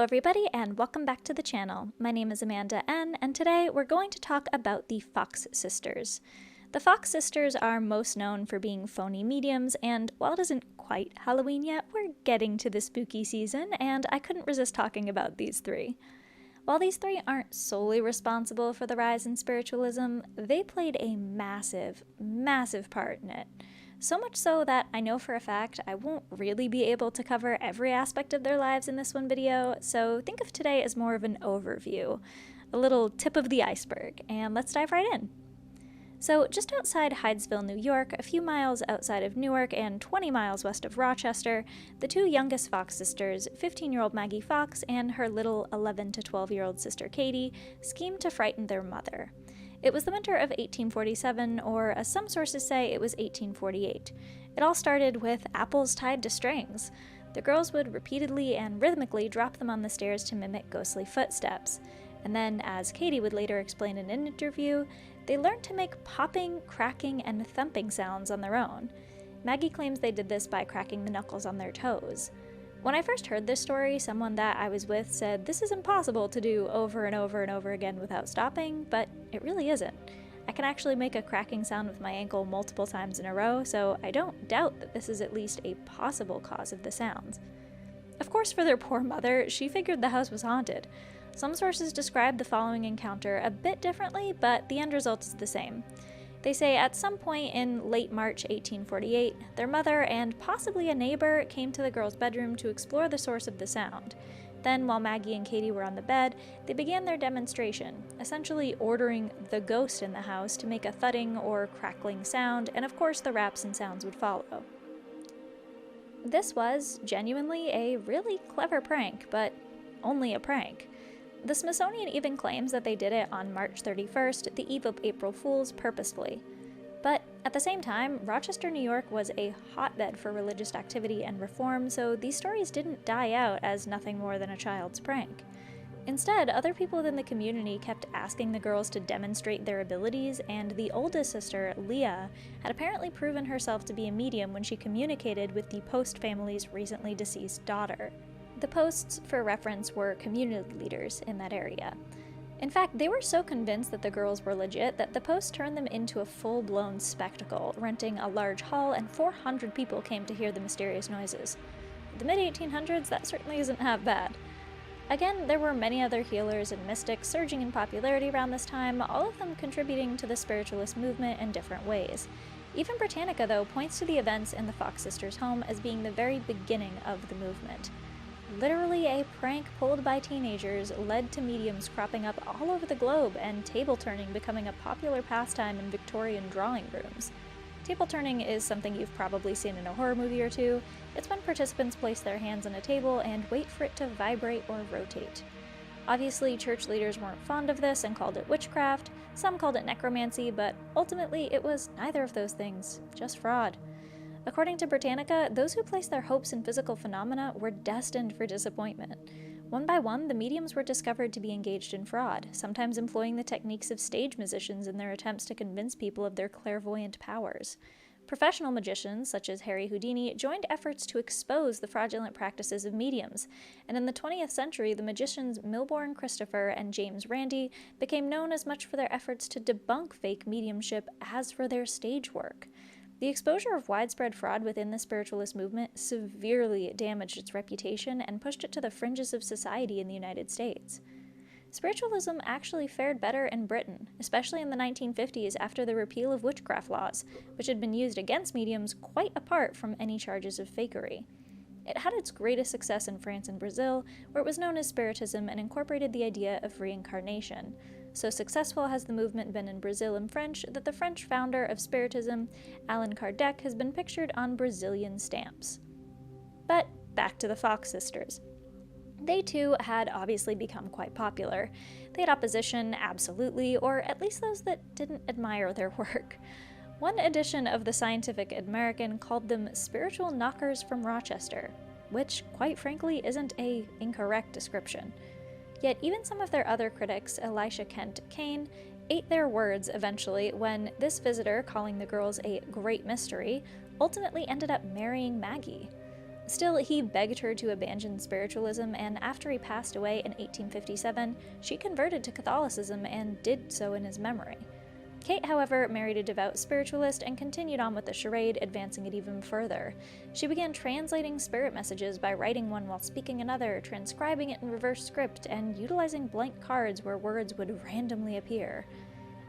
everybody, and welcome back to the channel. My name is Amanda N, and today we're going to talk about the Fox sisters. The Fox sisters are most known for being phony mediums, and while it isn't quite Halloween yet, we're getting to the spooky season, and I couldn't resist talking about these three. While these three aren't solely responsible for the rise in spiritualism, they played a massive, massive part in it. So much so that I know for a fact I won't really be able to cover every aspect of their lives in this one video, so think of today as more of an overview, a little tip of the iceberg, and let's dive right in. So just outside Hydesville, New York, a few miles outside of Newark and 20 miles west of Rochester, the two youngest Fox sisters, 15-year-old Maggie Fox and her little 11 to 12-year-old sister Katie, schemed to frighten their mother. It was the winter of 1847, or as some sources say, it was 1848. It all started with apples tied to strings. The girls would repeatedly and rhythmically drop them on the stairs to mimic ghostly footsteps. And then, as Katie would later explain in an interview, they learned to make popping, cracking, and thumping sounds on their own. Maggie claims they did this by cracking the knuckles on their toes. When I first heard this story, someone that I was with said this is impossible to do over and over and over again without stopping, but it really isn't. I can actually make a cracking sound with my ankle multiple times in a row, so I don't doubt that this is at least a possible cause of the sounds. Of course, for their poor mother, she figured the house was haunted. Some sources describe the following encounter a bit differently, but the end result is the same. They say at some point in late March 1848, their mother and possibly a neighbor came to the girls' bedroom to explore the source of the sound. Then, while Maggie and Katie were on the bed, they began their demonstration, essentially ordering the ghost in the house to make a thudding or crackling sound, and of course the raps and sounds would follow. This was genuinely a really clever prank, but only a prank. The Smithsonian even claims that they did it on March 31st, the eve of April Fools, purposefully. But at the same time, Rochester, New York was a hotbed for religious activity and reform, so these stories didn't die out as nothing more than a child's prank. Instead, other people within the community kept asking the girls to demonstrate their abilities, and the oldest sister, Leah, had apparently proven herself to be a medium when she communicated with the Post family's recently deceased daughter. The Posts, for reference, were community leaders in that area. In fact, they were so convinced that the girls were legit that the Post turned them into a full-blown spectacle, renting a large hall, and 400 people came to hear the mysterious noises. In the mid-1800s, that certainly isn't half bad. Again, there were many other healers and mystics surging in popularity around this time, all of them contributing to the spiritualist movement in different ways. Even Britannica, though, points to the events in the Fox sisters' home as being the very beginning of the movement. Literally, a prank pulled by teenagers led to mediums cropping up all over the globe and table turning becoming a popular pastime in Victorian drawing rooms. Table turning is something you've probably seen in a horror movie or two. It's when participants place their hands on a table and wait for it to vibrate or rotate. Obviously, church leaders weren't fond of this and called it witchcraft. Some called it necromancy, but ultimately it was neither of those things, just fraud. According to Britannica, those who placed their hopes in physical phenomena were destined for disappointment. One by one, the mediums were discovered to be engaged in fraud, sometimes employing the techniques of stage musicians in their attempts to convince people of their clairvoyant powers. Professional magicians, such as Harry Houdini, joined efforts to expose the fraudulent practices of mediums, and in the 20th century, the magicians Milbourne Christopher and James Randi became known as much for their efforts to debunk fake mediumship as for their stage work. The exposure of widespread fraud within the spiritualist movement severely damaged its reputation and pushed it to the fringes of society in the United States. Spiritualism actually fared better in Britain, especially in the 1950s after the repeal of witchcraft laws, which had been used against mediums quite apart from any charges of fakery. It had its greatest success in France and Brazil, where it was known as Spiritism and incorporated the idea of reincarnation. So successful has the movement been in Brazil and French that the French founder of Spiritism, Allan Kardec, has been pictured on Brazilian stamps. But back to the Fox sisters. They too had obviously become quite popular. They had opposition, absolutely, or at least those that didn't admire their work. One edition of the Scientific American called them spiritual knockers from Rochester, which, quite frankly, isn't an incorrect description. Yet even some of their other critics, Elisha Kent Kane, ate their words eventually when this visitor, calling the girls a great mystery, ultimately ended up marrying Maggie. Still, he begged her to abandon spiritualism, and after he passed away in 1857, she converted to Catholicism and did so in his memory. Kate, however, married a devout spiritualist and continued on with the charade, advancing it even further. She began translating spirit messages by writing one while speaking another, transcribing it in reverse script, and utilizing blank cards where words would randomly appear.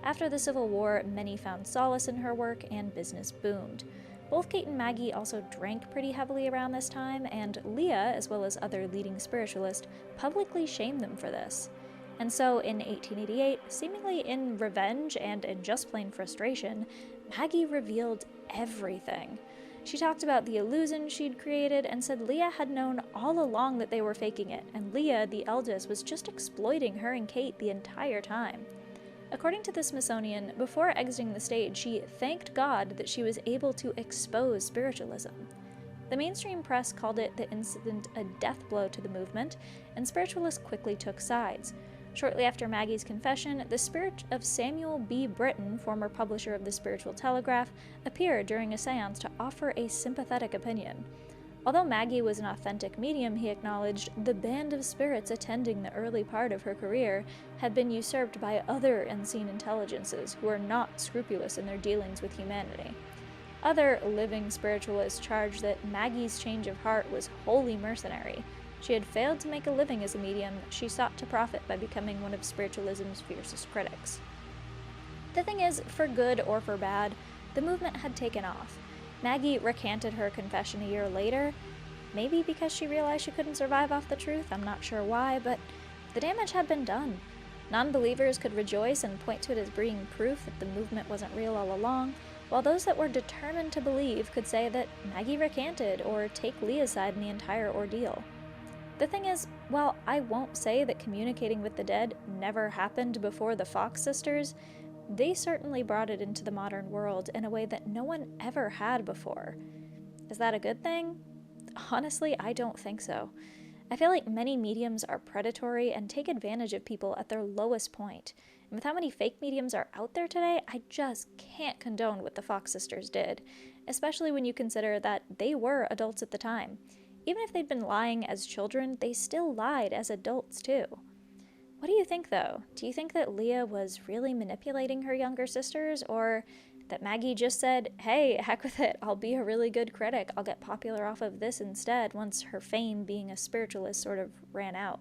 After the Civil War, many found solace in her work, and business boomed. Both Kate and Maggie also drank pretty heavily around this time, and Leah, as well as other leading spiritualists, publicly shamed them for this. And so, in 1888, seemingly in revenge and in just plain frustration, Maggie revealed everything. She talked about the illusion she'd created and said Leah had known all along that they were faking it, and Leah, the eldest, was just exploiting her and Kate the entire time. According to the Smithsonian, before exiting the stage, she thanked God that she was able to expose spiritualism. The mainstream press called it the incident a death blow to the movement, and spiritualists quickly took sides. Shortly after Maggie's confession, the spirit of Samuel B. Britton, former publisher of the Spiritual Telegraph, appeared during a seance to offer a sympathetic opinion. Although Maggie was an authentic medium, he acknowledged the band of spirits attending the early part of her career had been usurped by other unseen intelligences who were not scrupulous in their dealings with humanity. Other living spiritualists charged that Maggie's change of heart was wholly mercenary. She had failed to make a living as a medium. She sought to profit by becoming one of spiritualism's fiercest critics. The thing is, for good or for bad, the movement had taken off. Maggie recanted her confession a year later, maybe because she realized she couldn't survive off the truth, I'm not sure why, but the damage had been done. Non-believers could rejoice and point to it as being proof that the movement wasn't real all along, while those that were determined to believe could say that Maggie recanted or take Leah's side in the entire ordeal. The thing is, while I won't say that communicating with the dead never happened before the Fox sisters, they certainly brought it into the modern world in a way that no one ever had before. Is that a good thing? Honestly, I don't think so. I feel like many mediums are predatory and take advantage of people at their lowest point. And with how many fake mediums are out there today, I just can't condone what the Fox sisters did, especially when you consider that they were adults at the time. Even if they'd been lying as children, they still lied as adults too. What do you think, though? Do you think that Leah was really manipulating her younger sisters, or that Maggie just said, hey, heck with it, I'll be a really good critic, I'll get popular off of this instead, once her fame being a spiritualist sort of ran out?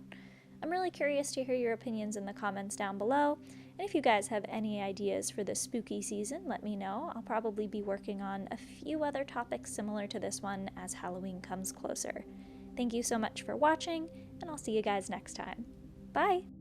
I'm really curious to hear your opinions in the comments down below, and if you guys have any ideas for the spooky season, let me know. I'll probably be working on a few other topics similar to this one as Halloween comes closer. Thank you so much for watching, and I'll see you guys next time. Bye!